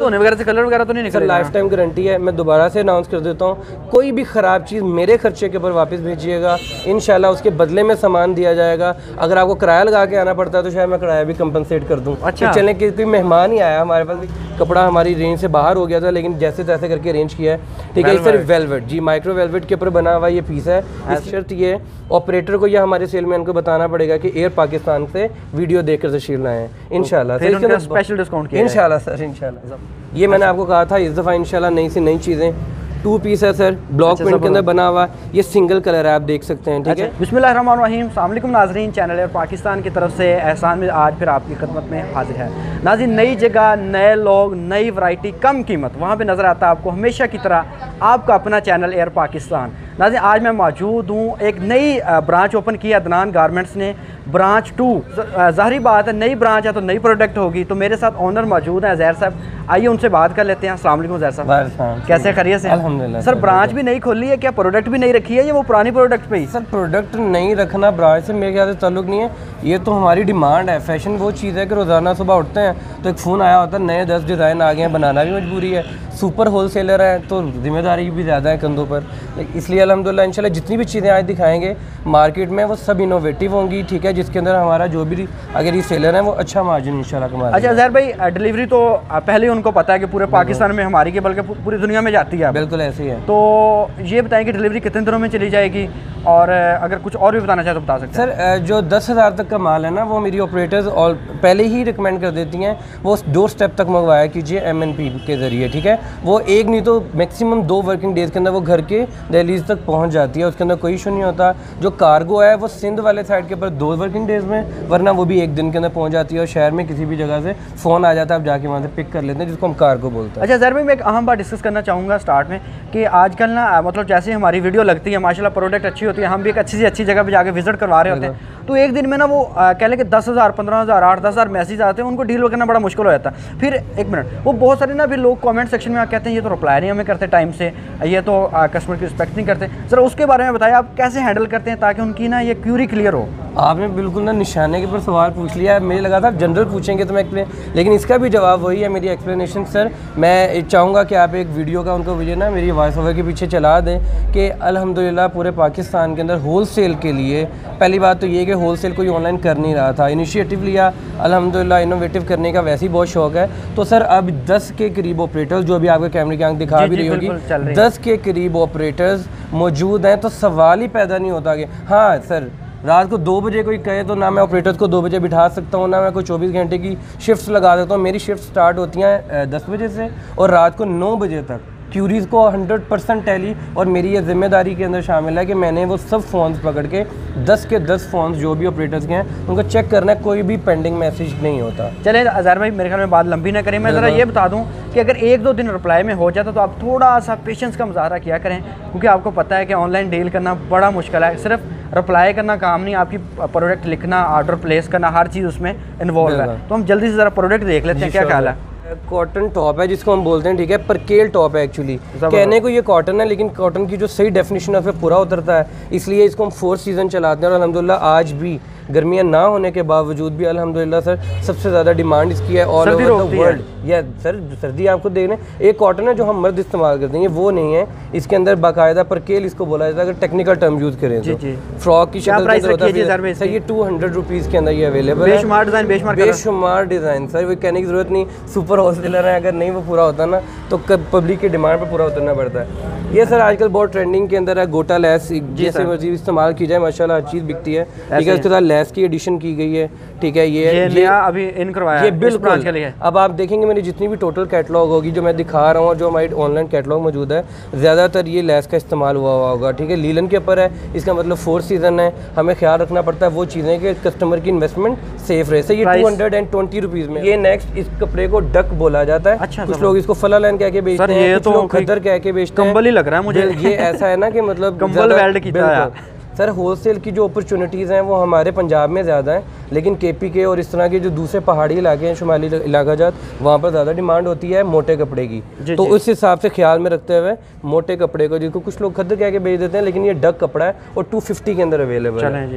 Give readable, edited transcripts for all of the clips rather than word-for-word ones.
धोने वगैरह से कलर वगैरह तो नहीं निकलेगा? लाइफ टाइम गारंटी है। मैं दोबारा से अनाउंस कर देता हूँ, कोई भी ख़राब चीज़ मेरे खर्चे के ऊपर वापस भेजिएगा, इंशाल्लाह उसके बदले में सामान दिया जाएगा। अगर आपको किराया लगा के आना पड़ता है तो शायद मैं किराया भी कंपनसेट कर दूँ। अच्छा, चलें कि कोई मेहमान ही आया हमारे पास, कपड़ा हमारी रेंज से बाहर हो गया था, लेकिन जैसे तैसे करके अरेंज किया है। ठीक है, सर वेलवेट जी, माइक्रो वेलवेट के ऊपर बना हुआ ये पीस है। इस शर्त ये ऑपरेटर को या हमारे सेलमैन को बताना पड़ेगा कि एयर पाकिस्तान से वीडियो देखकर तशरीफ लाए हैं इंशाल्लाह। स्पेशल डिस्काउंट इंशाल्लाह सर, इंशाल्लाह। ये मैंने आपको कहा था इस दफ़ा इंशाल्लाह नई से नई चीज़ें। 2 पीस है सर, ब्लॉक प्रिंट के अंदर बना हुआ, ये सिंगल कलर है, आप देख सकते हैं। ठीक है, बिस्मिल्लाहिर्रहमानिर्रहीम, अस्सलाम वालेकुम नाज़रीन। चैनल एयर पाकिस्तान की तरफ से एहसान में आज फिर आपकी खिदमत में हाजिर है। नाज़रीन, नई जगह, नए लोग, नई वैरायटी, कम कीमत, वहाँ पे नज़र आता है आपको हमेशा की तरह आपका अपना चैनल एयर पाकिस्तान। नाज़रीन, आज मैं मौजूद हूँ, एक नई ब्रांच ओपन की है अदनान गारमेंट्स ने, ब्रांच 2। ज़ाहिर बात है, नई ब्रांच है तो नई प्रोडक्ट होगी। तो मेरे साथ ओनर मौजूद हैं ज़हर साहब, आइए उनसे बात कर लेते हैं। अस्सलाम वालेकुम ज़हर साहब, कैसे खैरियत से? अल्हम्दुलिल्लाह। सर, ब्रांच भी नई खोली है, क्या प्रोडक्ट भी नहीं रखी है या वो पुरानी प्रोडक्ट पे ही? सर, प्रोडक्ट नहीं रखना ब्रांच से मेरे ख्याल से ताल्लुक नहीं है, ये तो हमारी डिमांड है। फैशन वो चीज़ है कि रोज़ाना सुबह उठते हैं तो एक फ़ोन आया होता है, नए 10 डिज़ाइन आ गए हैं, बनाना भी मजबूरी है। सुपर होलसेलर है तो जिम्मेदारी भी ज़्यादा है कंधों पर, इसलिए अल्हम्दुलिल्लाह इंशाल्लाह जितनी भी चीज़ें आज दिखाएंगे मार्केट में वो सब इनोवेटिव होंगी। ठीक है, जिसके अंदर हमारा जो भी अगर ये सेलर है वो अच्छा मार्जिन इंशाल्लाह कमाएगा। अच्छा ज़हर भाई, डिलीवरी तो पहले ही उनको पता है कि पूरे पाकिस्तान में हमारी के बल्कि पूरी दुनिया में जाती है। बिल्कुल ऐसे ही है। तो ये बताएं कि डिलीवरी कितने दिनों में चली जाएगी, और अगर कुछ और भी बताना चाहे तो बता सकते हैं। सर, जो 10,000 तक का माल है ना, वो मेरी ऑपरेटर्स और पहले ही रिकमेंड कर देती हैं, वो डोर स्टेप तक मंगवाया कीजिए MNP के ज़रिए। ठीक है, वो एक नहीं तो मैक्सिमम 2 वर्किंग डेज़ के अंदर वो घर के दहलीज तक पहुंच जाती है, उसके अंदर कोई इशू नहीं होता। जो कार्गो है वो सिंध वाले साइड के ऊपर 2 वर्किंग डेज़ में, वरना वो भी 1 दिन के अंदर पहुंच जाती है। और शहर में किसी भी जगह से फ़ोन आ जाता है, आप जाके वहाँ से पिक कर लेते हैं, जिसको हम कार्गो बोलते हैं। अच्छा ज़हर भाई, मैं एक अहम बात डिस्कस करना चाहूँगा स्टार्ट में कि आजकल ना मतलब जैसे हमारी वीडियो लगती है, माशाल्लाह प्रोडक्ट अच्छी होती है, हम भी एक अच्छी से अच्छी जगह पे जाके विजिट करवा रहे होते हैं, तो एक दिन में ना वो कह लें कि 10,000, 15,000, 8-10,000 मैसेज आते हैं, उनको डील करना बड़ा मुश्किल हो जाता है। फिर एक मिनट, वो बहुत सारे ना भी लोग कमेंट सेक्शन में कहते हैं ये तो रिप्लाई नहीं हमें करते टाइम से, ये तो कस्टमर की रिस्पेक्ट नहीं करते। ज़रा उसके बारे में बताइए, आप कैसे हैंडल करते हैं ताकि उनकी ना ये क्यूरी क्लियर हो? आपने बिल्कुल ना निशाने के ऊपर सवाल पूछ लिया है। मुझे लगा था जनरल पूछेंगे तो मैं लेकिन इसका भी जवाब वही है मेरी एक्सप्लेनेशन। सर, मैं चाहूँगा कि आप एक वीडियो का उनको वीडियो ना मेरी वॉइस ओवर के पीछे चला दें कि अल्हम्दुलिल्लाह पूरे पाकिस्तान के अंदर होलसेल के लिए पहली बात तो ये कि होलसेल कोई ऑनलाइन कर नहीं रहा था, इनिशिएटिव लिया, अल्हम्दुलिल्लाह इनोवेटिव करने का वैसे ही बहुत शौक है। तो सर, अब 10 के करीब ऑपरेटर्स, जो अभी आपके कैमरे की आंख दिखा भी रही होगी, 10 के करीब ऑपरेटर्स मौजूद हैं। तो सवाल ही पैदा नहीं होता कि हाँ सर रात को 2 बजे कोई कहे तो ना मैं ऑपरेटर्स को 2 बजे बिठा सकता हूँ, ना मैं कोई 24 घंटे की शिफ्ट्स लगा देता हूँ। मेरी शिफ्ट स्टार्ट होती हैं 10 बजे से और रात को 9 बजे तक। क्यूरीज़ को 100% टैली, और मेरी ये जिम्मेदारी के अंदर शामिल है कि मैंने वो सब फ़ोन्स पकड़ के 10 के 10 फ़ोन्स जो भी ऑपरेटर्स के हैं उनको चेक करना है, कोई भी पेंडिंग मैसेज नहीं होता। चले अज़हर भाई, मेरे ख्याल में बात लंबी ना करें, मैं ज़रा ये बता दूं कि अगर 1-2 दिन रिप्लाई में हो जाता तो आप थोड़ा सा पेशेंस का मुजाहरा किया करें, क्योंकि आपको पता है कि ऑनलाइन डील करना बड़ा मुश्किल है। सिर्फ रिप्लाई करना काम नहीं, आपकी प्रोडक्ट लिखना, ऑर्डर प्लेस करना, हर चीज़ उसमें इन्वॉल्व है। तो हम जल्दी से ज़रा प्रोडक्ट देख लेते हैं, क्या ख्याल है? कॉटन टॉप है जिसको हम बोलते हैं, ठीक है, परकेल टॉप है। एक्चुअली कहने को ये कॉटन है, लेकिन कॉटन की जो सही डेफिनेशन है उसमें पूरा उतरता है, इसलिए इसको हम 4 सीज़न चलाते हैं। और अल्हम्दुलिल्लाह आज भी गर्मियाँ ना होने के बावजूद भी अल्हम्दुलिल्लाह सर सबसे ज़्यादा डिमांड इसकी है ऑल ओवर द वर्ल्ड। या सर सर्दी आपको देख लें, एक कॉटन है जो हम मर्द इस्तेमाल करते हैं, ये वो नहीं है, इसके अंदर बाकायदा परकेल इसको बोला जाता है अगर टेक्निकल टर्म यूज़ करें तो। फ्रॉक की शक्ल सर ये 200 रुपीज़ के अंदर ये अवेलेबल है। बेशुमार डिज़ाइन सर, वो कहने की ज़रूरत नहीं, सुपर होलसेलर है, अगर नहीं वो पूरा होता ना तो पब्लिक की डिमांड पर पूरा उतरना पड़ता है। ये सर आजकल बहुत ट्रेंडिंग के अंदर है, गोटा लेस जैसे मर्जी इस्तेमाल की जाए माशाल्लाह हर चीज़ बिकती है। ठीक है, उसके साथ लेस की एडिशन की गई है। ठीक है, ये नया अभी इन करवाया, ये बिल्कुल के लिए। अब आप देखेंगे मेरी जितनी भी टोटल कैटलॉग होगी जो मैं दिखा रहा हूँ और जो हमारी ऑनलाइन कैटलॉग मौजूद है, ज़्यादातर ये लेस का इस्तेमाल हुआ होगा। ठीक है, लीलन के ऊपर है, इसका मतलब 4 सीज़न है, हमें ख्याल रखना पड़ता है वो चीज़ें कि कस्टमर की इन्वेस्टमेंट सेफ रहे। सर ये 220 रुपीज़ में। ये नेक्स्ट इस कपड़े को डक बोला जाता है। अच्छा, कुछ लोग इसको फला लाइन कह के बेचते हैं, कुछ लोग खद्दर कह के बेचते हैं। कंबल ही लग रहा है मुझे। ये ऐसा है ना कि मतलब कंबल वेल्ड किया है। सर होलसेल की जो अपॉर्चुनिटीज़ हैं वो हमारे पंजाब में ज़्यादा हैं, लेकिन KPK और इस तरह के जो दूसरे पहाड़ी इलाके हैं, शुमाली इलाका जात, वहाँ पर ज़्यादा डिमांड होती है मोटे कपड़े की। तो उस हिसाब से ख्याल में रखते हुए मोटे कपड़े को, जिसको कुछ लोग खद्दर कह के बेच देते हैं, लेकिन ये डक कपड़ा है और 250 के अंदर अवेलेबल है।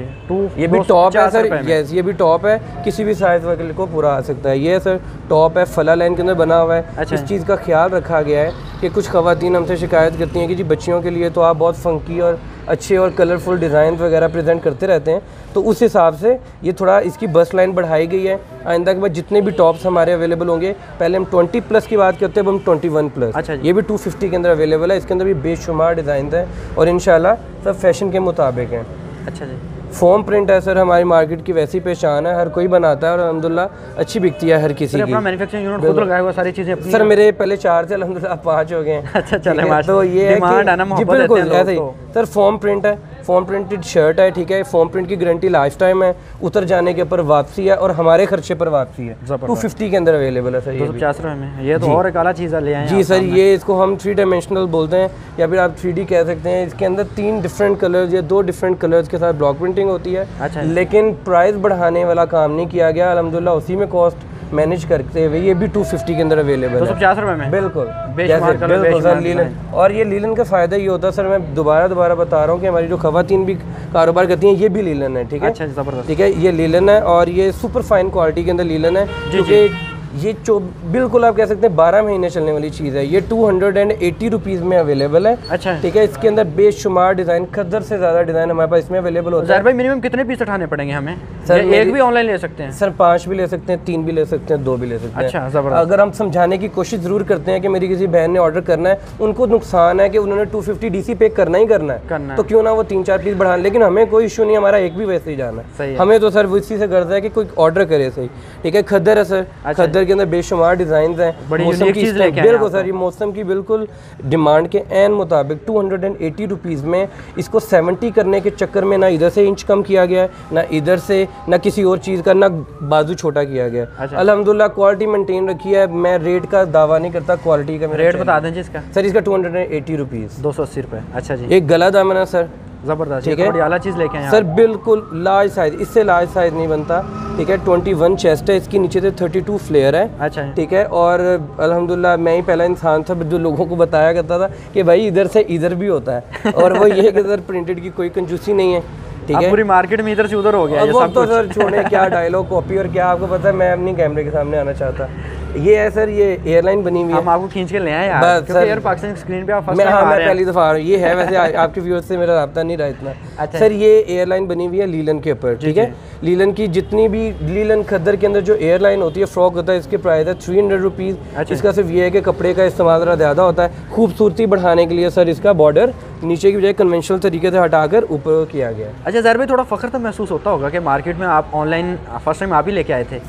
ये भी टॉप है सर, यस ये भी टॉप है, किसी भी साइज़ वाले को पूरा आ सकता है। ये सर टॉप है, फला लाइन के अंदर बना हुआ है। इस चीज़ का ख्याल रखा गया है कि कुछ ख़वातीन हमसे शिकायत करती हैं कि जी बच्चियों के लिए तो आप बहुत फंकी और अच्छे और कलरफुल डिज़ाइन वगैरह प्रेजेंट करते रहते हैं, तो उस हिसाब से ये थोड़ा इसकी बस लाइन बढ़ाई गई है। आइंदा के बाद जितने भी टॉप्स हमारे अवेलेबल होंगे, पहले हम 20+ की बात करते हैं, अब हम 21+। अच्छा, ये भी 250 के अंदर अवेलेबल है। इसके अंदर भी बेशुमार डिज़ाइन है और इंशाल्लाह सब फैशन के मुताबिक हैं। अच्छा जी। फॉर्म प्रिंट है सर, हमारी मार्केट की वैसी पहचान है, हर कोई बनाता है और अल्हम्दुलिल्लाह अच्छी बिकती है हर किसी की। अपना मैन्युफैक्चरिंग यूनिट खुद लगाया हुआ, सारी चीज़ें अपनी? सर मेरे पहले 4 से अल्हम्दुलिल्लाह 5 हो गए हैं। अच्छा चले, तो ये है कि बिल्कुल ऐसे ही सर फॉर्म प्रिंट है, फॉर्म प्रिंटेड शर्ट है, ठीक है। फॉर्म प्रिंट की गारंटी लाइफ टाइम है, उतर जाने के ऊपर वापसी है और हमारे खर्चे पर वापसी है। 250 के अंदर अवेलेबल है सर। 250 में ये तो और एक आला चीज़ ले आए जी सर। ये इसको हम 3 डायमेंशनल बोलते हैं या फिर आप 3D कह सकते हैं। इसके अंदर 3 डिफरेंट कलर्स या 2 डिफरेंट कलर्स के साथ ब्लॉक प्रिंटिंग होती है। अच्छा। लेकिन प्राइस बढ़ाने वाला काम नहीं किया गया, अल्हम्दुलिल्लाह उसी में कॉस्ट मैनेज करते हुए ये भी 250 के अंदर अवेलेबल है। 250 रुपये में बिल्कुल बिल्कुल सर लीलन। और ये लीलन का फ़ायदा ये होता है सर, मैं दोबारा बता रहा हूँ कि हमारी जो ख़वातीन भी कारोबार करती हैं ये भी लीलन है, ठीक है। अच्छा ज़बरदस्त, ठीक है। ये लीलन है और ये सुपर फाइन क्वालिटी के अंदर लीलन है, क्योंकि ये बिल्कुल आप कह सकते हैं 12 महीने चलने वाली चीज़ है। ये 280 रुपीज़ में अवेलेबल है। अच्छा ठीक है। इसके अंदर बेशुमार डिज़ाइन, खद्दर से ज़्यादा डिज़ाइन हमारे पास इसमें अवेलेबल होता है। भाई मिनिमम कितने पीस उठाने पड़ेंगे हमें? सर एक भी ऑनलाइन ले सकते हैं? सर 5 भी ले सकते हैं, 3 भी ले सकते हैं, 2 भी ले सकते हैं। अच्छा ज़बरदस्त। अगर हम समझाने की कोशिश ज़रूर करते हैं कि मेरी किसी बहन ने ऑर्डर करना है, उनको नुकसान है कि उन्होंने 250 DC पे करना ही करना है, तो क्यों ना वो 3-4 पीस बढ़ा। लेकिन हमें कोई इशू नहीं, हमारा एक भी वैसे ही जाना है। हमें तो सर इसी से गर्ज है कि कोई ऑर्डर करे सही। ठीक है। खद्दर है सर, खद्दर के अंदर बेशुमार डिज़ाइन हैं। मौसम की बिल्कुल सर, ये मौसम की बिल्कुल डिमांड के एन मुताबिक 280 रुपीज़ में इसको 70 करने के चक्कर में ना इधर से इंच कम किया गया है, ना इधर से, ना किसी और चीज़ का, ना बाजू छोटा किया गया। अच्छा। अल्हम्दुलिल्लाह क्वालिटी मेंटेन रखी है। मैं रेट का दावा नहीं करता, क्वालिटी का रेट बता दें जिसका। सर इसका 280 रुपीज़, 280 रुपये। अच्छा जी। एक गला दामन है सर, ज़बरदस्त, ठीक है। बड़ी आला चीज़ लेके आए सर, बिल्कुल लार्ज साइज, इससे लार्ज साइज नहीं बनता। ठीक है। 21 चेस्ट है इसकी, नीचे से 32 फ्लेयर है। अच्छा। ठीक है। और अल्हम्दुलिल्लाह मैं ही पहला इंसान था जो लोगों को बताया करता था कि भाई इधर से इधर भी होता है, और वो ये कि सर प्रिंटेड की कोई कंजूसी नहीं है। ठीक है। पूरी मार्केट में इधर से उधर हो गया ये सब तो सर छोड़े, क्या डायलॉग कॉपी और क्या, आपको पता है मैं अपनी कैमरे के सामने आना चाहता। ये है सर, ये एयरलाइन बनी हुई है। हम आपको खींच के ले आए यार, क्योंकि एयर पाकिस्तान स्क्रीन पे आप फर्स्ट टाइम आ रहे हैं। मैं पहली दफ़ा आ रहा हूँ। ये है वैसे आपके व्यूअर्स से मेरा राब्ता नहीं रहा इतना। अच्छा। सर ये एयरलाइन बनी हुई है लीलन के ऊपर। ठीक है। लीलन की जितनी भी लीलन खद्दर के अंदर जो एयरलाइन होती है, फ्रॉक होता है, इसके प्राइस है 300 रुपीज़। अच्छा। इसका सिर्फ ये है कि कपड़े का इस्तेमाल ज़रा ज़्यादा होता है। खूबसूरती बढ़ाने के लिए सर इसका बॉर्डर नीचे की बजाय कन्वेंशनल तरीके से हटाकर ऊपर किया गया है। अच्छा ज़हर भाई, थोड़ा फ़ख्र तो महसूस होता होगा कि मार्केट में आप ऑनलाइन फर्स्ट टाइम आप ही लेके आए थे?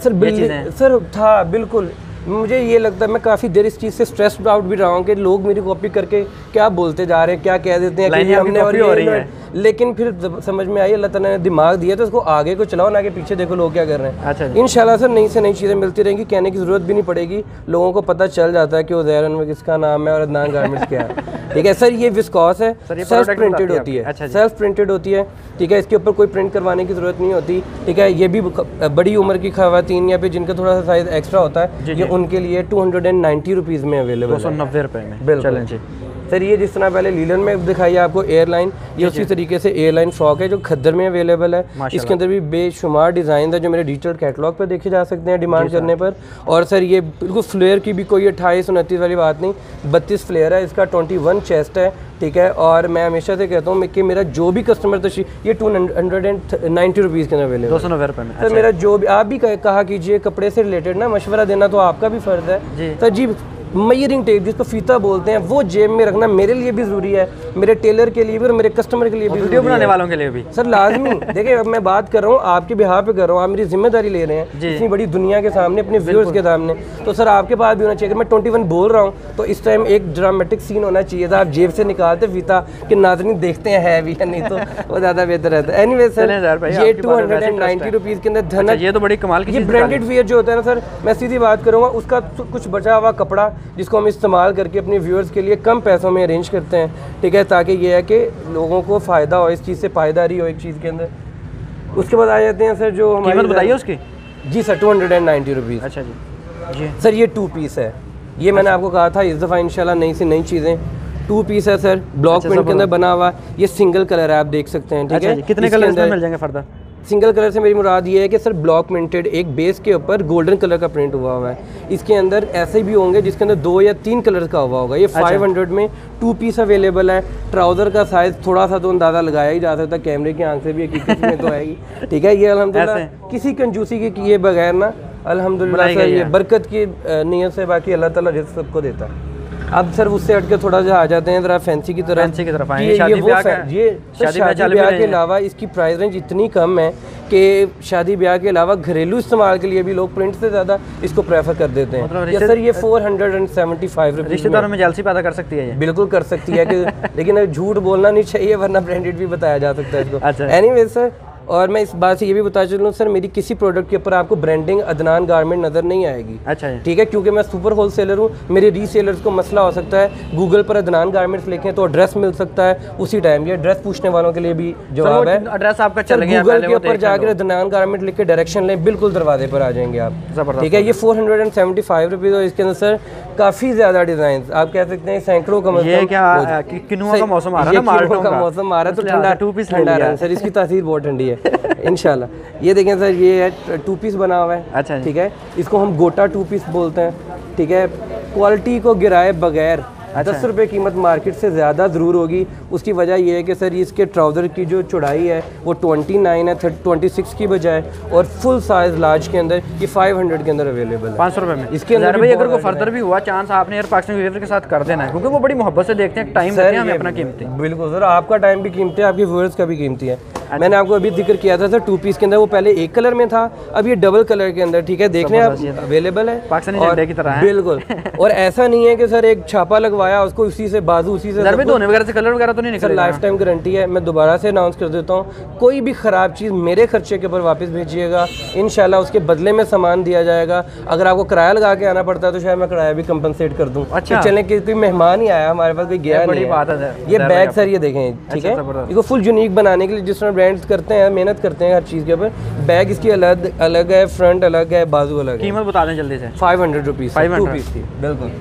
सर था बिल्कुल। मुझे ये लगता है मैं काफ़ी देर इस चीज़ से स्ट्रेस्ड आउट भी रहा हूँ कि लोग मेरी कॉपी करके क्या बोलते जा रहे हैं, क्या कह देते हैं कि हमने और ये, लेकिन फिर समझ में आई अल्लाह ताला ने दिमाग दिया तो उसको आगे को चलाओ, ना कि पीछे देखो लोग क्या कर रहे हैं। अच्छा। इंशाल्लाह सर नई से नई चीज़ें मिलती रहेंगी, कहने की ज़रूरत भी नहीं पड़ेगी, लोगों को पता चल जाता है कि उज़ैर अनवर किसका नाम है और अदनान गारमेंट्स क्या है। ठीक है। सर ये विस्कॉस है, सेल्फ प्रिंटेड होती है। सेल्फ प्रिंटेड होती है। ठीक है। इसके ऊपर कोई प्रिंट करवाने की ज़रूरत नहीं होती। ठीक है। ये भी बड़ी उम्र की ख़वातीन या फिर जिनका थोड़ा सा साइज़ एक्स्ट्रा होता है, ये उनके लिए 290 रुपीज़ में अवेलेबल है। 290 रुपये में। बिल्कुल सर। ये जिस तरह पहले लीलन में दिखाई आपको एयरलाइन, ये उसी तरीके से एयरलाइन फ्रॉक है जो खद्दर में अवेलेबल है। इसके अंदर भी बेशुमार डिज़ाइन है जो मेरे डिजिटल कैटलॉग पर देखे जा सकते हैं डिमांड करने पर। और सर ये बिल्कुल फ्लेयर की भी कोई 28-29 वाली बात नहीं, 32 फ्लेयर है इसका, 21 चेस्ट है। ठीक है। और मैं हमेशा से कहता हूँ कि मेरा जो भी कस्टमर ये 290 रुपीज़ के अंदर अवेलेबल, 290 रुपये में। सर मेरा जो भी, आप भी कहा कीजिए कपड़े से रिलेटेड ना मशवरा देना तो आपका भी फ़र्ज़ है सर जी। मेजरिंग टेप जिसको फीता बोलते हैं वो जेब में रखना मेरे लिए भी ज़रूरी है, मेरे टेलर के लिए भी और मेरे कस्टमर के लिए भी, वीडियो बनाने वालों के लिए भी सर लाजमी। देखिए अब मैं बात कर रहा हूँ आपके बिहार पे कर रहा हूँ, आप मेरी जिम्मेदारी ले रहे हैं इतनी बड़ी दुनिया के सामने, अपने व्यूअर्स के सामने, तो सर आपके पास भी होना चाहिए। मैं 21 बोल रहा हूँ तो इस टाइम एक ड्रामेटिक सीन होना चाहिए था, आप जेब से निकालते फीता कि नाज़रीन देखते हैं है भी या नहीं, तो वो ज़्यादा बेहतर रहता है। एनीवे सर ये 290 रुपीज़ के अंदर धन, ये तो बड़ी कमाल की, ये ब्रांडेड वियर जो होता है ना सर, मैं सीधी बात करूँगा उसका कुछ बचा हुआ कपड़ा जिसको हम इस्तेमाल करके अपने व्यूअर्स के लिए कम पैसों में अरेंज करते हैं, ठीक है, ताकि ये है कि लोगों को फ़ायदा हो, इस चीज़ से पायदारी हो एक चीज़ के अंदर। उसके बाद आ जाते हैं सर जो हमारी कीमत बताइए उसकी। जी सर 290 रुपीज़। अच्छा जी सर ये 2 पीस है, ये मैंने आपको कहा था इस दफ़ा इंशाल्लाह नई से नई चीज़ें 2 पीस है सर, ब्लॉक प्रिंट के अंदर बना हुआ। ये सिंगल कलर है, आप देख सकते हैं, ठीक है। कितने कलर इसमें मिल जाएंगे फर्दर? सिंगल कलर से मेरी मुराद ये है कि सर ब्लॉक प्रिंटेड एक बेस के ऊपर गोल्डन कलर का प्रिंट हुआ हुआ है। इसके अंदर ऐसे भी होंगे जिसके अंदर 2 या 3 कलर का हुआ होगा। ये 500 में 2 पीस अवेलेबल है। ट्राउज़र का साइज़ थोड़ा सा तो अंदाज़ा लगाया ही जा सकता है, कैमरे की आंख से भी हकीकत में तो आएगी, ठीक है। ये अल्हम्दुलिल्लाह किसी कंजूसी के किए बगैर ना अल्हम्दुलिल्लाह सर ये बरकत की नीयत से, बाकी अल्लाह ताला रिज़्क़ सबको देता है। अब सर उससे हट के थोड़ा सा आ जाते हैं ज़रा फैंसी की तरफ। ये शादी ब्याह के अलावा इसकी प्राइस रेंज इतनी कम है कि शादी ब्याह के अलावा घरेलू इस्तेमाल के लिए भी लोग प्रिंट से ज़्यादा इसको प्रेफर कर देते हैं। ये सर ये 475 रुपीज़। रिश्तेदारों में जेलसी पैदा कर सकती है ये? बिल्कुल कर सकती है कि लेकिन झूठ बोलना नहीं चाहिए, वरना ब्रांडेड भी बताया जा सकता है इसको। एनीवेज सर, और मैं इस बात से ये भी बता चलूँ सर, मेरी किसी प्रोडक्ट के ऊपर आपको ब्रांडिंग अदनान गारमेंट नज़र नहीं आएगी। अच्छा, ठीक है, क्योंकि मैं सुपर होलसेलर हूँ। मेरे रीसेलर्स को मसला हो सकता है, गूगल पर अदनान गारमेंट्स लिखें तो एड्रेस मिल सकता है उसी टाइम। ये एड्रेस पूछने वालों के लिए भी जवाब है। एड्रेस आपका चल गया, गूगल के ऊपर जाकर अदनान गारमेंट लिख के डायरेक्शन लें, बिल्कुल दरवाजे पर आ जाएंगे आप, ठीक है। ये 475 रुपीज़, और इसके अंदर सर काफ़ी ज़्यादा डिज़ाइन, आप कह सकते हैं सैकड़ों का। ये क्या किनुआ का मौसम आ रहा है ना, माल्टों का मौसम आ रहा है तो ठंडा 2 पीस ठंडा रहा है सर, इसकी तासीर बहुत ठंडी है इंशाल्लाह। ये देखें सर, ये है 2 पीस बना हुआ है। अच्छा, ठीक है, इसको हम गोटा 2 पीस बोलते हैं, ठीक है। क्वालिटी को गिराए बगैर 10 रुपये कीमत मार्केट से ज़्यादा ज़रूर होगी। उसकी वजह यह है कि सर इसके ट्राउज़र की जो चौड़ाई है वो 29 है, 26 की बजाय, और फुल साइज़ लार्ज के अंदर ये 500 के अंदर अवेलेबल है, 500 रुपये में। इसके अंदर भाई अगर कोई फर्दर भी हुआ चांस, आपने यार पाकिस्तान व्यूअर के साथ कर देना है, क्योंकि वो बड़ी मोहब्बत से देखते हैं, टाइम देते हैं हमें अपना कीमती। बिल्कुल सर, आपका टाइम भी कीमती है, आपके व्यूअर्स का भी कीमती है। मैंने आपको अभी जिक्र किया था सर 2 पीस के अंदर, वो पहले एक कलर में था, अब ये डबल कलर के अंदर, ठीक है, देख लें आप, अवेलेबल है पाकिस्तानी झंडे की तरह है। बिल्कुल और ऐसा नहीं है कि सर एक छापा लगवाया उसको उसी से बाजू उसी से धोने वगैरह से कलर वगैरह तो नहीं निकलेगा। लाइफ टाइम गारंटी है। मैं दोबारा से अनाउंस कर देता हूँ, कोई भी ख़राब चीज़ मेरे खर्चे के ऊपर वापस भेजिएगा, इंशाल्लाह उसके बदले में सामान दिया जाएगा। अगर आपको किराया लगा के आना पड़ता है तो शायद मैं किराया भी कंपनसेट कर दूँ। अच्छा, चलें कि कोई मेहमान ही आया हमारे पास, कोई गया नहीं है। ये बैग सर ये देखें, ठीक है, इसको फुल यूनिक बनाने के लिए जिस तरह ब्रांड्स करते हैं, मेहनत करते हैं हर चीज़ के ऊपर। बैग इसकी अलग है, फ्रंट अलग है, बाजू अलग है। कीमत बता दें जल्दी से। 500 रुपीज़ 2 पीस की। बिल्कुल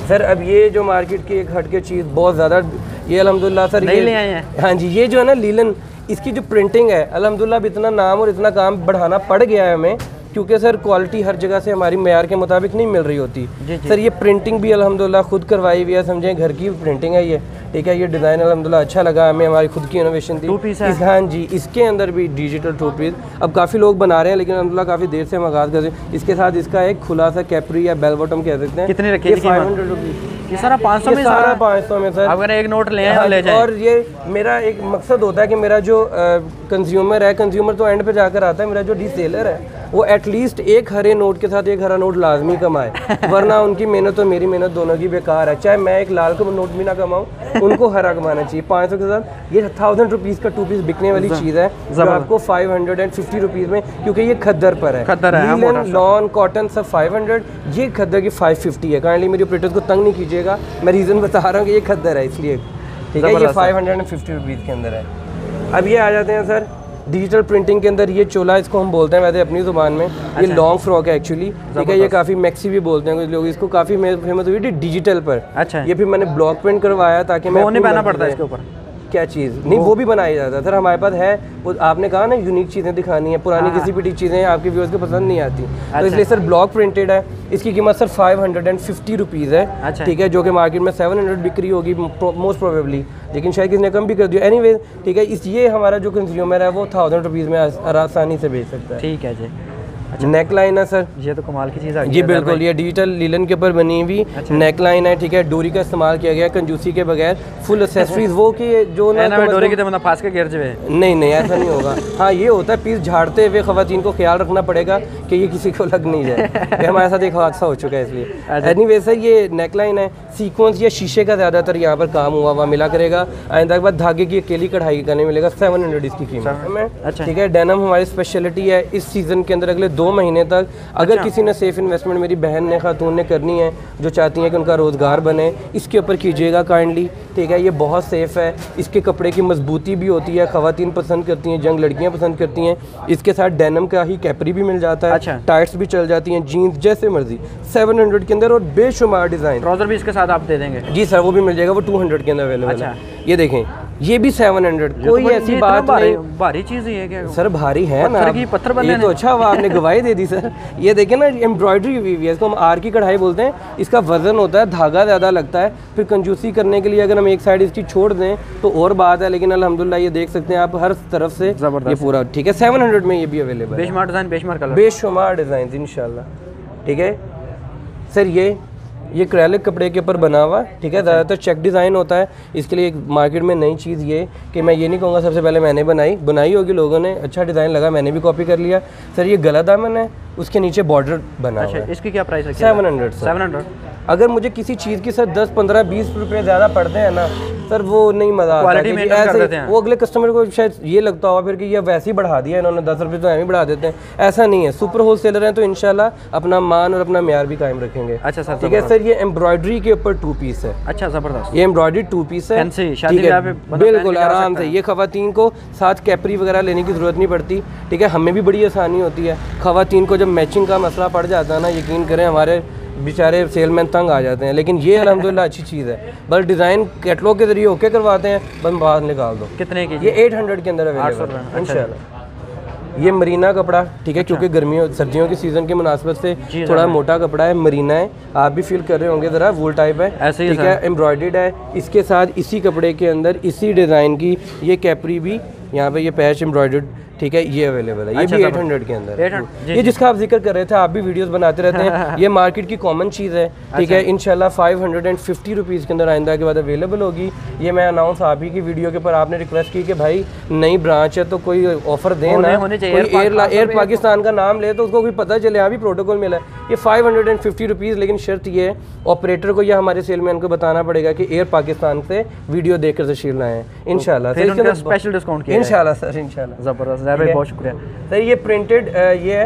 सर, अब ये जो मार्केट की एक हटके चीज़ बहुत ज़्यादा, ये अल्हम्दुलिल्लाह सर नहीं ले आए हैं। हाँ जी, ये जो है ना लीलन, इसकी जो प्रिंटिंग है अल्हम्दुलिल्लाह अब इतना नाम और इतना काम बढ़ाना पड़ गया है हमें, क्योंकि सर क्वालिटी हर जगह से हमारी मेयार के मुताबिक नहीं मिल रही होती। सर ये प्रिंटिंग भी अल्हम्दुलिल्लाह खुद करवाई हुई है, समझें घर की प्रिंटिंग है ये, ठीक है। ये डिज़ाइन अल्हम्दुलिल्लाह अच्छा लगा हमें, हमारी खुद की इनोवेशन थी। 2 पीस है। हाँ जी, इसके अंदर भी डिजिटल 2 पीस अब काफ़ी लोग बना रहे हैं, लेकिन अल्हम्दुलिल्लाह काफ़ी देर से हम आगाज़ कर रहे हैं। इसके साथ इसका एक खुला सा कैपरी या बेल बॉटम कह सकते हैं। कितने रखे? 500 रुपीज़। ये सारा 500 में, सारा 500 में सर। अगर एक नोट ले आए ले जाएं। और ये मेरा एक मकसद होता है कि मेरा जो कंज्यूमर है, कंज्यूमर तो एंड पे जाकर आता है, मेरा जो रीसेलर है वो एटलीस्ट एक हरे नोट के साथ एक हरा नोट लाजमी कमाए, वरना उनकी मेहनत और मेरी मेहनत दोनों की बेकार है। चाहे मैं एक लाल का नोट भी ना कमाऊँ, उनको हरा कमाना चाहिए। 500 के साथ ये 1000 रुपीज़ का 2 पीस बिकने वाली चीज़ है, जो आपको 550 रुपीज़ में, क्योंकि ये खद्दर पर है, लीलन लॉन कॉटन सब 500, ये खद्दर की 550 है। काइंडली मेरे ऑपरेटर्स को तंग नहीं कीजिएगा, मैं रीज़न बता रहा हूँ कि ये खद्दर है इसलिए, ठीक है। ये 550 रुपीज़ के अंदर है। अब ये आ जाते हैं सर डिजिटल प्रिंटिंग के अंदर, ये चोला इसको हम बोलते हैं वैसे अपनी ज़ुबान में। ये लॉन्ग फ्रॉक है एक्चुअली, ठीक है। ये काफ़ी मैक्सी भी बोलते हैं कुछ लोग इसको, काफ़ी फेमस हुई थी डिजिटल पर। अच्छा, ये फिर मैंने ब्लॉक प्रिंट करवाया ताकि मैं पहनना पड़ता है इसके ऊपर। क्या चीज़ नहीं, वो भी बनाया जाता है सर हमारे पास है। वो आपने कहा ना यूनिक चीज़ें दिखानी है, पुरानी किसी भी चीज़ें आपके व्यूअर्स को पसंद नहीं आती, तो इसलिए सर ब्लॉक प्रिंटेड है। इसकी कीमत सर 550 रुपीज़ है, ठीक है, जो कि मार्केट में 700 बिक्री होगी मोस्ट प्रोबेबली, लेकिन शायद किसी ने कम भी कर दिया। एनीवे, ठीक है, इस ये हमारा जो कंज्यूमर है वो 1000 रुपीज़ में आसानी से बेच सकता है। ठीक है जी। अच्छा, नेक लाइन है सर, ये तो कमाल की चीज़ है जी बिल्कुल। ये डिजिटल लीलन के ऊपर बनी हुई नेक लाइन है, ठीक है। डोरी का इस्तेमाल किया गया कंजूसी के बगैर, फुल एक्सेसरीज वो कि जो ना डोरी की मतलब फांस के गिर जाए, नहीं ऐसा नहीं होगा। हाँ, ये होता है पीस झाड़ते हुए ख़वातीन को ख्याल रखना पड़ेगा कि ये किसी को लग नहीं जाए। हमारे साथ एक हादसा हो चुका है इसलिए। एनीवे सर, ये नेक लाइन है, सीक्वेंस या शीशे का ज़्यादातर यहाँ पर काम हुआ मिला करेगा। आइंदा के बाद धागे की अकेली कढ़ाई का नहीं मिलेगा। 700 इसकी कीमत है, ठीक है। डेनम हमारी स्पेशलिटी है, इस सीज़न के अंदर अगले 2 महीने तक। अगर किसी ने सेफ इन्वेस्टमेंट मेरी बहन ने, खातून ने करनी है, जो चाहती हैं कि उनका रोज़गार बने, इसके ऊपर कीजिएगा काइंडली, ठीक है। ये बहुत सेफ़ है, इसके कपड़े की मजबूती भी होती है, ख़वातीन पसंद करती हैं, यंग लड़कियाँ पसंद करती हैं। इसके साथ डेनिम का ही कैपरी भी मिल जाता है, टाइट्स भी चल जाती हैं, जीन्स जैसे मर्जी, 700 के अंदर और बेशुमार डिज़ाइन। ट्राउज़र भी इसके साथ आप दे देंगे? जी सर, वो भी मिल जाएगा, वो 200 के अंदर अवेलेबल है। ये देखें, ये भी 700, कोई ऐसी बात नहीं। भारी चीज़ है क्या सर? भारी है ना, पत्थर बनने ये तो अच्छा हुआ आपने गवाही दे दी सर। ये देखें ना, एम्ब्रॉयडरी हुई हुई है, इसको हम आर की कढ़ाई बोलते हैं। इसका वजन होता है, धागा ज़्यादा लगता है, फिर कंजूसी करने के लिए अगर हम एक साइड इसकी छोड़ दें तो और बात है, लेकिन अल्हम्दुलिल्लाह ये देख सकते हैं आप हर तरफ से ये पूरा ठीक है। 700 में ये भी अवेलेबल है। बेशुमार डिज़ाइन, बेशुमार कलर, बेशुमार डिज़ाइन इंशाल्लाह, ठीक है सर। ये एक्रेलिक कपड़े के ऊपर बना हुआ, ठीक है। ज़्यादातर चेक डिज़ाइन होता है। इसके लिए मार्केट में नई चीज़ ये कि मैं ये नहीं कहूँगा सबसे पहले मैंने बनाई होगी लोगों ने, अच्छा डिज़ाइन लगा, मैंने भी कॉपी कर लिया। सर ये गला दामन है, उसके नीचे बॉर्डर बना हुआ है। इसकी क्या प्राइस है? 700 सर। 700। अगर मुझे किसी चीज़ की सर 10, 15, 20 रुपये ज़्यादा पड़ते हैं ना सर, वो नहीं मज़ा आता है। ऐसे वो अगले कस्टमर को शायद ये लगता होगा फिर कि ये वैसे ही बढ़ा दिया इन्होंने, 10 रुपये तो एम बढ़ा देते हैं। ऐसा नहीं है, सुपर होलसेलर हैं तो इंशाल्लाह अपना मान और अपना म्यार भी कायम रखेंगे। अच्छा सर, ठीक है सर। ये एम्ब्रॉयडरी के ऊपर 2 पीस है। अच्छा, ज़बरदस्त। ये एम्ब्रॉयडरी 2 पीस है, ठीक है, बिल्कुल आराम से। ये ख़वातीन को साथ कैपरी वगैरह लेने की ज़रूरत नहीं पड़ती, ठीक है। हमें भी बड़ी आसानी होती है। ख़वातीन को जब मैचिंग का मसला पड़ जाता है ना, यकीन करें हमारे बेचारे सेलमैन तंग आ जाते हैं। लेकिन ये अल्हम्दुलिल्लाह अच्छी चीज़ है, बस डिज़ाइन कैटलॉग के जरिए ओके करवाते हैं, बस बाहर निकाल दो। कितने की? ये 800 के अंदर अवेलेबल है इंशाल्लाह। ये मरीना कपड़ा, ठीक है, क्योंकि गर्मियों सर्दियों की सीज़न की मुनासबत से थोड़ा मोटा कपड़ा है, मरीना है, आप भी फील कर रहे होंगे ज़रा, वूल टाइप है, ठीक है, एम्ब्रॉयडर्ड है। इसके साथ इसी कपड़े के अंदर इसी डिज़ाइन की ये कैपरी भी, यहाँ पे ये पैच एम्ब्रॉयडर्ड, ठीक है, ये अवेलेबल है। ये भी 800 के अंदर। ये जिसका आप जिक्र कर रहे थे, आप भी वीडियोस बनाते रहते हैं, ये मार्केट की कॉमन चीज़ है, ठीक है। इंशाल्लाह 550 रुपीज़ के अंदर आइंदा के बाद अवेलेबल होगी। ये मैं अनाउंस आप ही की वीडियो के ऊपर आपने रिक्वेस्ट की कि भाई नई ब्रांच है तो कोई ऑफर दें ना, कोई एयर पाकिस्तान का नाम ले तो उसको भी पता चले हाँ भी प्रोटोकॉल मिला है। ये 550 रुपीज़, लेकिन शर्त ये है ऑपरेटर को या हमारे सेलमैन को बताना पड़ेगा कि एयर पाकिस्तान से वीडियो देखकर तशरीफ लाए हैं इंशाल्लाह। स्पेशल डिस्काउंट इंशाल्लाह सर, इंशाल्लाह। ज़बरदस्त भाई, बहुत शुक्रिया सर। ये प्रिंटेड ये है,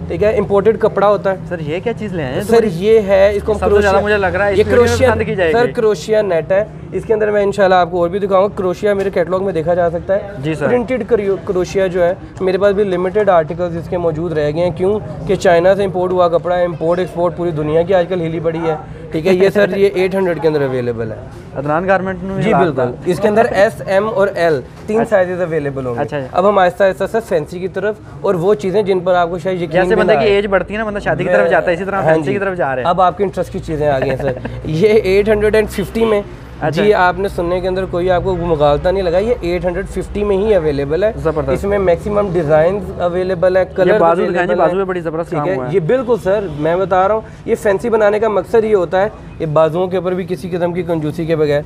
ठीक है, इंपोर्टेड कपड़ा होता है। सर ये क्या चीज़ ले आए हैं? सर ये है, इसको क्रोशिया, मुझे लग रहा है ये क्रोशिया सर, क्रोशिया नेट है। इसके अंदर मैं इंशाल्लाह आपको और भी दिखाऊंगा। क्रोशिया मेरे कैटलॉग में देखा जा सकता है जी सर। प्रिंटेड क्रोशिया जो है मेरे पास भी लिमिटेड आर्टिकल्स इसके मौजूद रह गए हैं, क्यों कि चाइना से इंपोर्ट हुआ कपड़ा है। इंपोर्ट एक्सपोर्ट पूरी दुनिया की आजकल हिली पड़ी है, ठीक है। ये सर ये 800 के अंदर अवेलेबल है। अदनान गारमेंट में जी बिल्कुल। इसके अंदर S, M और L 3 साइजेस अवेलेबल होंगे। अच्छा। अब हम आहिस्ता आहिस्ता सर फैंसी की तरफ और वो चीज़ें जिन पर आपको शायद यकीन जैसे बंदे की एज बढ़ती है ना, बंदा शादी की तरफ जाता है, इसी तरह फैंसी की तरफ जा रहे हैं। अब आपके इंटरेस्ट की चीज़ें आ गई हैं सर। ये 850 में, जी आपने सुनने के अंदर कोई आपको मुगालता नहीं लगा, ये 850 में ही अवेलेबल है। इसमें मैक्सिमम डिजाइन अवेलेबल है, कलर बाजू में बड़ी जबरदस्त काम हुआ है। ये बिल्कुल सर, मैं बता रहा हूँ, ये फैंसी बनाने का मकसद ये होता है, ये बाजुओं के ऊपर भी किसी किस्म की कंजूसी के बगैर।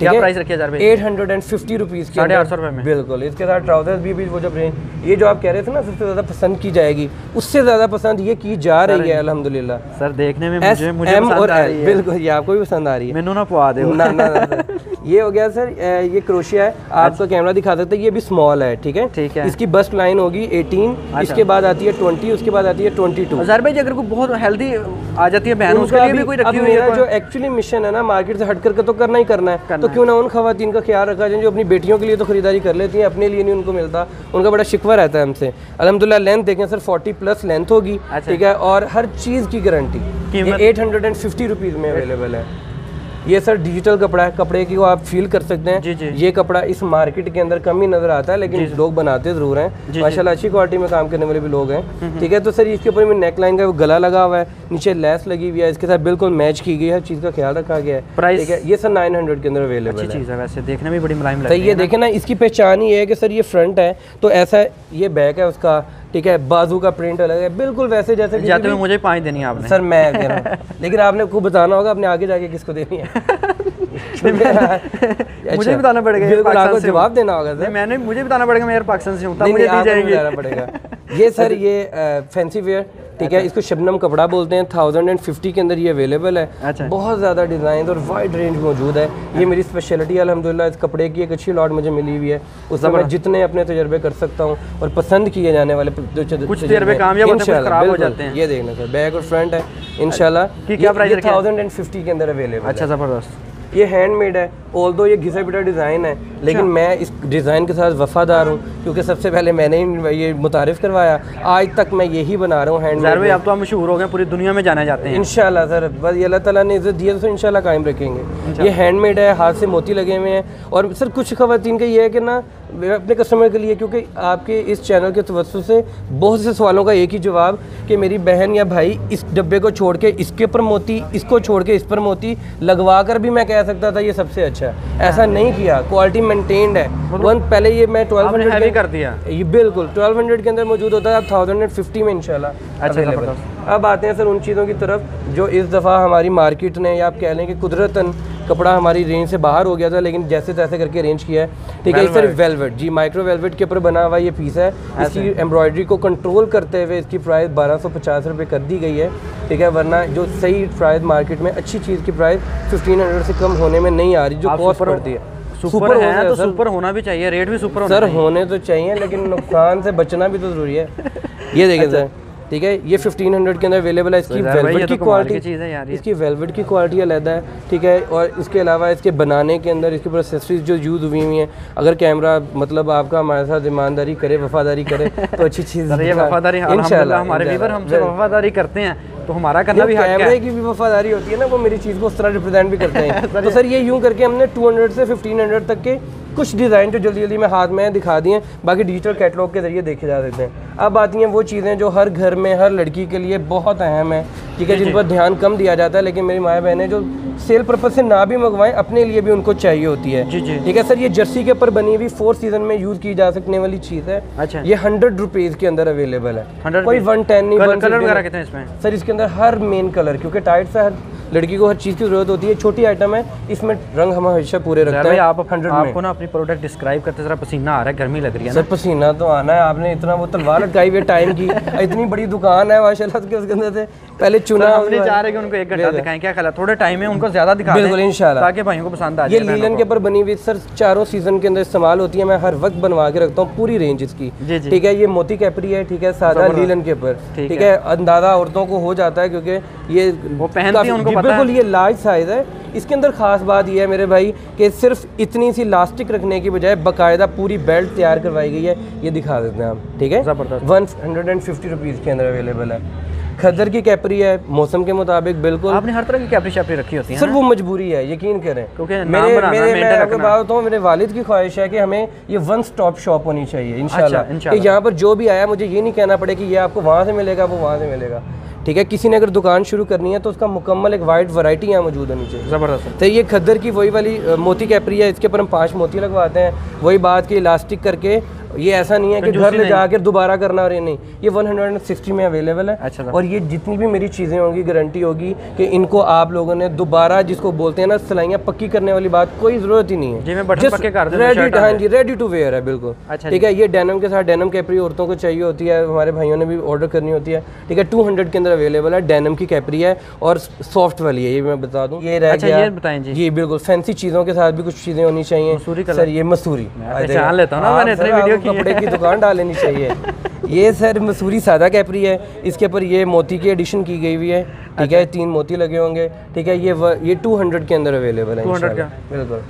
क्या प्राइस रखिए 850 रुपीज़ के 850 रुपये में। बिल्कुल। इसके साथ ट्राउजर्स भी वो जब ये जो आप कह रहे थे ना सबसे ज़्यादा पसंद की जाएगी, उससे ज़्यादा पसंद ये की जा रही है अल्हम्दुलिल्लाह सर। देखने में मुझे M और L बिल्कुल, ये आपको भी पसंद आ रही है। मैनू ना पवा दे ना। ये हो गया सर, ये क्रोशिया है, आपका कैमरा दिखा सकते हैं। ये भी स्मॉल है, ठीक है, ठीक है। इसकी बस्ट लाइन होगी 18, इसके बाद आती है 20, उसके बाद आती है 22। ज़ाहिर भाई अगर कोई बहुत हेल्दी आ जाती है बहन, उसके लिए भी कोई रखी हुई है? मेरा जो एक्चुअली मिशन है ना, मार्केट से हट करके तो करना ही करना है, तो क्यों ना उन खवातीन का ख्याल रखा जाए जो अपनी बेटियों के लिए तो खरीदारी कर लेती हैं, अपने लिए नहीं उनको मिलता। उनका बड़ा शिकवा रहता है हमसे। अल्हम्दुलिल्लाह लेंथ देखें सर, 40+ लेंथ होगी, ठीक है, और हर चीज़ की गारंटी। 850 रुपीज़ में अवेलेबल है। ये सर डिजिटल कपड़ा है, कपड़े की को आप फील कर सकते हैं। जी। ये कपड़ा इस मार्केट के अंदर कम ही नजर आता है, लेकिन लोग बनाते ज़रूर हैं माशाल्लाह, अच्छी क्वालिटी में काम करने वाले भी लोग हैं, ठीक है। तो सर इसके ऊपर में नेक लाइन का गला लगा हुआ है, नीचे लेस लगी हुई है, इसके साथ बिल्कुल मैच की गई है, हर चीज़ का ख्याल रखा गया है। प्राइस ठीक है, ये सर 900 के अंदर अवेलेबल है। चीज़ है वैसे, देखने में बड़ी मुलायम लगती है। ये देखें ना, इसकी पहचान ये है कि सर ये फ्रंट है तो ऐसा, ये बैक है उसका, ठीक है, बाजू का प्रिंट अलग है, बिल्कुल वैसे जैसे जाते में मुझे 5 देनी है आपने सर, मैं कह रहा हूं। लेकिन आपने खूब बताना होगा अपने आगे जाके किसको देनी है। मुझे बताना पड़ेगा, बिल्कुल आपको जवाब देना होगा सर। मैंने मुझे बताना पड़ेगा, मैं यार पाकिस्तान से हूं, तब मुझे दी जाएगी। ये सर ये फैंसी वेयर, ठीक है। इसको शबनम कपड़ा बोलते हैं। 1050 के अंदर ये अवेलेबल है। अच्छा। बहुत ज़्यादा डिज़ाइन और वाइड रेंज मौजूद है। ये मेरी स्पेशलिटी अल्हम्दुलिल्लाह, इस कपड़े की एक अच्छी लॉट मुझे मिली हुई है, उससे मैं जितने अपने तजर्बे कर सकता हूँ और पसंद किए जाने वाले कुछ तजर्बे कामयाब होते हैं, कुछ खराब हो जाते हैं। ये देखना सर, बैक और फ्रंट है इंशाल्लाह। क्या प्राइस है? 1050 के अंदर अवेलेबल। अच्छा, ज़बरदस्त। ये हैंडमेड है, ऑल्दो ये घिसा पिटा डिज़ाइन है, लेकिन मैं इस डिज़ाइन के साथ वफादार हूँ क्योंकि सबसे पहले मैंने ही ये मुतारिफ़ करवाया। आज तक मैं यही बना रहा हूँ हैंडमेड। भाई, आप तो मशहूर हो गए, पूरी दुनिया में जाने जाते हैं इंशाल्लाह सर। बस ये अल्लाह ताला ने इज़्ज़त दी है तो इंशाल्लाह कायम रखेंगे। ये हैंडमेड है, हाथ से मोती लगे हुए हैं। और सर कुछ ख़वातीन का ये है कि ना, अपने कस्टमर के लिए, क्योंकि आपके इस चैनल के तवज्जुह से बहुत से सवालों का एक ही जवाब कि मेरी बहन या भाई इस डब्बे को छोड़ के इसके ऊपर मोती, इसको छोड़ के इस पर मोती लगवा कर भी मैं कह सकता था ये सबसे अच्छा है। ऐसा नहीं किया, क्वालिटी मेंटेन्ड है। पहले ये मैं 1200 कर दिया, ये बिल्कुल 1200 के अंदर मौजूद होता है, अब 1050 में इंशाल्लाह अवेलेबल। अब आते हैं सर उन चीज़ों की तरफ जो इस दफ़ा हमारी मार्केट ने, या आप कह लें कि कुदरतन कपड़ा हमारी रेंज से बाहर हो गया था, लेकिन जैसे तैसे करके अरेंज किया है। ठीक है, सर वेलवेट जी, माइक्रो वेलवेट के ऊपर बना हुआ ये पीस है। इसकी एम्ब्रॉयडरी को कंट्रोल करते हुए इसकी प्राइस 1250 रुपये कर दी गई है। ठीक है, वरना जो सही प्राइस मार्केट में अच्छी चीज़ की प्राइस 1500 से कम होने में नहीं आ रही, जो कॉस्ट पड़ती है। सुपर है तो सुपर होना भी चाहिए, रेट भी सुपर सर होने तो चाहिए, लेकिन नुकसान से बचना भी तो ज़रूरी है। ये देखें सर, ठीक है, ये 1500 के अंदर अवेलेबल है। इसकी वेलवेट की क्वालिटी, इसकी वेलवेट की क्वालिटी अलग है। ठीक है, और इसके अलावा इसके बनाने के अंदर इसके ऊपर एक्सेसरीज जो यूज़ हुई हुई हैं, अगर कैमरा मतलब आपका हमारे साथ ईमानदारी करे, वफादारी करे तो अच्छी चीज़ है। वफादारी इंशाल्लाह, हमारे व्यूअर हमसे वफादारी करते हैं तो हमारा करना भी कैमरे की भी वफादारी होती है ना, वो मेरी चीज़ को उस तरह रिप्रेजेंट भी करते हैं। तो सर ये यूँ करके हमने 200 से 1500 तक के कुछ डिज़ाइन जो जल्दी जल्दी में हाथ में दिखा दिए, बाकी डिजिटल कैटलॉग के जरिए देखे जा सकते हैं। अब आती हैं वो चीज़ें जो हर घर में हर लड़की के लिए बहुत अहम है, ठीक है, जिन पर ध्यान कम दिया जाता है, लेकिन मेरी माँ बहनें जो सेल पर्पज से ना भी मंगवाएं, अपने लिए भी उनको चाहिए होती है। ठीक है सर, ये जर्सी के ऊपर बनी हुई 4 सीजन में यूज़ की जा सकने वाली चीज़ है। अच्छा। ये 100 रुपीज़ के अंदर अवेलेबल है, कोई 110 नहीं। कलर वगैरह कितने इसमें? सर इसके अंदर हर मेन कलर, क्योंकि टाइट सा हर लड़की को हर चीज़ की ज़रूरत होती है, छोटी आइटम है, इसमें रंग हम हमेशा पूरे रखते हैं। आप 100 आपको ना अपनी प्रोडक्ट डिस्क्राइब करते जरा पसीना आ रहा है, गर्मी लग रही है सर। पसीना तो आना है, आपने इतना वो तलवार लटकाई हुई टाइम की, इतनी बड़ी दुकान है माशाल्लाह, उसके अंदर से पहले चुना। हमने चाह रहे कि उनको 1 घंटा दिखाएं, क्या ख्याल है? थोड़ा टाइम है, उनको ज़्यादा दिखा बिल्कुल इंशाल्लाह, ताकि भाइयों को पसंद आ जाए। ये लीलन के ऊपर बनी हुई सर 4 सीजन के अंदर इस्तेमाल होती है, मैं हर वक्त बनवा के रखता हूँ पूरी रेंज इसकी। ठीक है, ये मोती कैपरी है, ठीक है, सादा लीलन के ऊपर। ठीक है, अंदाजा औरतों को हो जाता है क्योंकि ये वो पहनती हैं, उनको पता है। बिल्कुल, ये लार्ज साइज़ है। इसके अंदर ख़ास बात यह है मेरे भाई कि सिर्फ इतनी सी लास्टिक रखने की बजाय बाकायदा पूरी बेल्ट तैयार करवाई गई है, ये दिखा देते हैं हम। ठीक है, 150 रुपीज़ के अंदर अवेलेबल है। खद्दर की कैपरी है, मौसम के मुताबिक। बिल्कुल, आपने हर तरह की कैपरी शैपरी रखी होती है सर, वो मजबूरी है, यकीन करें, क्योंकि मैं आपको बात बताऊँ, मेरे वालिद की ख्वाहिश है कि हमें ये 1 स्टॉप शॉप होनी चाहिए इंशाल्लाह। कि यहाँ पर जो भी आया मुझे ये नहीं कहना पड़े कि ये आपको वहाँ से मिलेगा, वो वहाँ से मिलेगा। ठीक है, किसी ने अगर दुकान शुरू करनी है तो उसका मुकम्मल एक वाइड वैरायटी यहाँ मौजूद होनी चाहिए। ज़बरदस्त। तो ये खद्दर की वही वाली मोती कैपरी है, इसके ऊपर हम 5 मोती लगवाते हैं, वही बात की इलास्टिक करके। ये ऐसा नहीं है कि घर ले जाकर दोबारा करना, और ये नहीं, ये 160 में अवेलेबल है। अच्छा। और ये जितनी भी मेरी चीज़ें होंगी, गारंटी होगी कि इनको आप लोगों ने दोबारा, जिसको बोलते हैं ना सिलाइयाँ पक्की करने वाली बात, कोई ज़रूरत ही नहीं है। हाँ जी, रेडी टू वेयर है बिल्कुल। ठीक है, ये डेनिम के साथ डेनिम कैपरी औरतों को चाहिए होती है, हमारे भाइयों ने भी ऑर्डर करनी होती है। ठीक है, 200 के अंदर अवेलेबल है, डेनिम की कैपरी है और सॉफ्ट वाली है, ये मैं बता दूँ। ये रह गया, ये बताएं जी। ये बिल्कुल फैंसी चीज़ों के साथ भी कुछ चीज़ें होनी चाहिए सर। ये मसूरी कपड़े की दुकान डाल लेनी चाहिए। ये सर मसूरी सादा कैपरी है, इसके ऊपर ये मोती की एडिशन की गई हुई है। ठीक है, 3 मोती लगे होंगे। ठीक है, ये 200 के अंदर अवेलेबल है। 200 का बिल्कुल।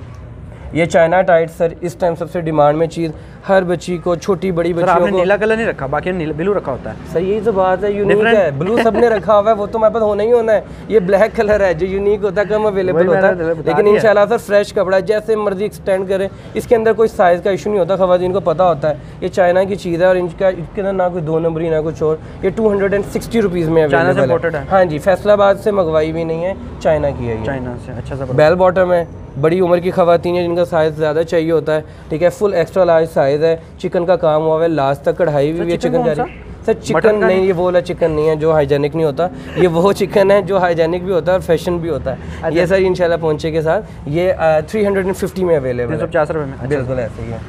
ये चाइना टाइट सर, इस टाइम सबसे डिमांड में चीज़, हर बच्ची को, छोटी बड़ी बच्चियों को। नीला कलर नहीं रखा, बाकी ब्लू रखा होता है सर। यही तो बात है, यूनिक है। ब्लू सबने रखा हुआ है, वो तो मेरे पास होना ही होना है। ये ब्लैक कलर है जो यूनिक होता है, कम अवेलेबल होता है, लेकिन इंशाल्लाह सर फ्रेश कपड़ा जैसे मर्जी एक्सटेंड करें, इसके अंदर कोई साइज़ का इशू नहीं होता, ख़वातीन को पता होता है। ये चाइना की चीज़ है और इसके अंदर ना कोई 2 नंबरी ना कुछ और। ये 260 रुपीज़ में अवेलेबल है। हाँ जी, फैसलाबाद से मंगवाई भी नहीं है, चाइना की है, चाइना से। अच्छा, बेल बॉटम है, बड़ी उम्र की ख़वातीन है जिनका साइज़ ज़्यादा चाहिए होता है। ठीक है, फुल एक्स्ट्रा लार्ज साइज़ है, चिकन का काम हुआ है, लास्ट तक कढ़ाई हुई है चिकन जा रही। सर चिकन नहीं, ये वो वाला चिकन नहीं है जो हाइजेनिक नहीं होता, ये वो चिकन है जो हाइजेनिक भी होता है और फैशन भी होता है। ये सर इंशाल्लाह पहुंचे के साथ ये 350 में अवेलेबल है, 350 रुपये में। बिल्कुल ऐसे ही है।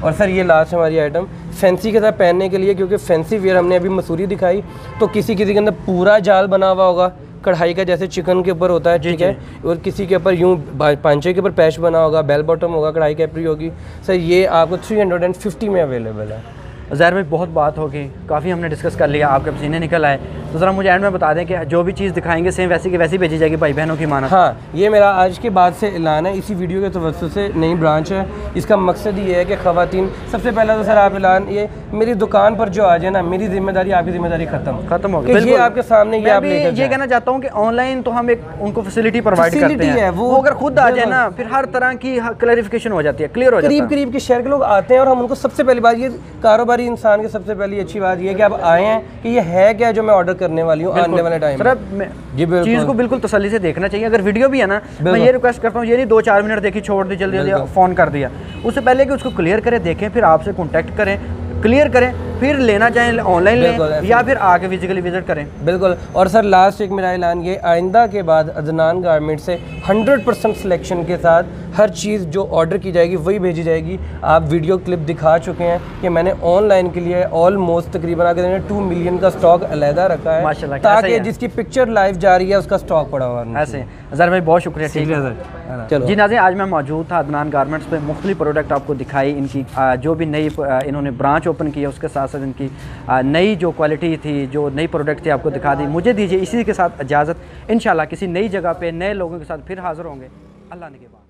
और सर ये लास्ट हमारी आइटम फैंसी के साथ पहनने के लिए, क्योंकि फैंसी वेयर हमने अभी मसूरी दिखाई, तो किसी किसी के अंदर पूरा जाल बना हुआ होगा कढ़ाई का, जैसे चिकन के ऊपर होता है, ठीक है, और किसी के ऊपर यूँ पांचे के ऊपर पैच बना होगा, बेल बॉटम होगा, कढ़ाई कैपरी होगी। सर ये आपको 350 में अवेलेबल है। ज़ाहिर भाई बहुत बात होगी, काफ़ी हमने डिस्कस कर लिया, आपके पसीने निकल आए, तो ज़रा मुझे एंड में बता दें कि जो भी चीज़ दिखाएंगे सेम वैसी की वैसी भेजी जाएगी भाई बहनों की मानत। हाँ, ये मेरा आज के बाद से ऐलान है, इसी वीडियो के तवज्जुह से नई ब्रांच है। इसका मकसद ये है कि ख़वातीन, सबसे पहला तो सर आप ऐलान, ये मेरी दुकान पर जो आ जाए ना, मेरी जिम्मेदारी, आपकी जिम्मेदारी ख़त्म हो गई, ये आपके सामने ये आप लेकर ये कहना चाहता हूँ कि ऑनलाइन तो हम एक उनको फैसिलिटी प्रोवाइड करते हैं, वो अगर खुद आ जाए ना फिर हर तरह की क्लैरिफिकेशन हो जाती है, क्लियर हो जाती है। करीब के शहर के लोग आते हैं और हम उनको, सबसे पहली बात ये कारोबारी इंसान की सबसे पहली अच्छी बात ये है कि आप आए हैं कि ये है क्या जो मैं ऑर्डर करने वाली हूँ आने वाले टाइम में। जी बिल्कुल, चीज़ को बिल्कुल तसल्ली से देखना चाहिए। अगर वीडियो भी है ना, मैं ये रिक्वेस्ट करता हूँ, ये नहीं 2-4 मिनट देखी छोड़ दी, जल्दी जल्दी फ़ोन कर दिया, उससे पहले कि उसको क्लियर करें, देखें, फिर आपसे कॉन्टैक्ट करें, क्लियर करें, फिर लेना चाहें ऑनलाइन लें या फिर आके फिजिकली विजिट करें। बिल्कुल। और सर लास्ट एक मेरा ऐलान ये, आइंदा के बाद अदनान गारमेंट से 100% सिलेक्शन के साथ हर चीज़ जो ऑर्डर की जाएगी वही भेजी जाएगी। आप वीडियो क्लिप दिखा चुके हैं कि मैंने ऑनलाइन के लिए ऑलमोस्ट तकरीबन आगे 2 मिलियन का स्टॉक अलहदा रखा है, माशाल्लाह, ताकि जिसकी पिक्चर लाइव जा रही है उसका स्टॉक पड़ा हुआ है। ऐसे अज़हर भाई बहुत शुक्रिया। ठीक है सर, चलो जी नाज़रीन, आज मैं मौजूद था अदनान गारमेंट्स पे, मुख्तलिफ प्रोडक्ट आपको दिखाई, इनकी जो भी नई इन्होंने ब्रांच ओपन की है उसके साथ साथ इनकी नई जो क्वालिटी थी, जो नई प्रोडक्ट थी आपको दिखा दी। मुझे दीजिए इसी के साथ इजाज़त, इंशाल्लाह किसी नई जगह पे नए लोगों के साथ फिर हाज़िर होंगे। अल्लाह ने के बाद।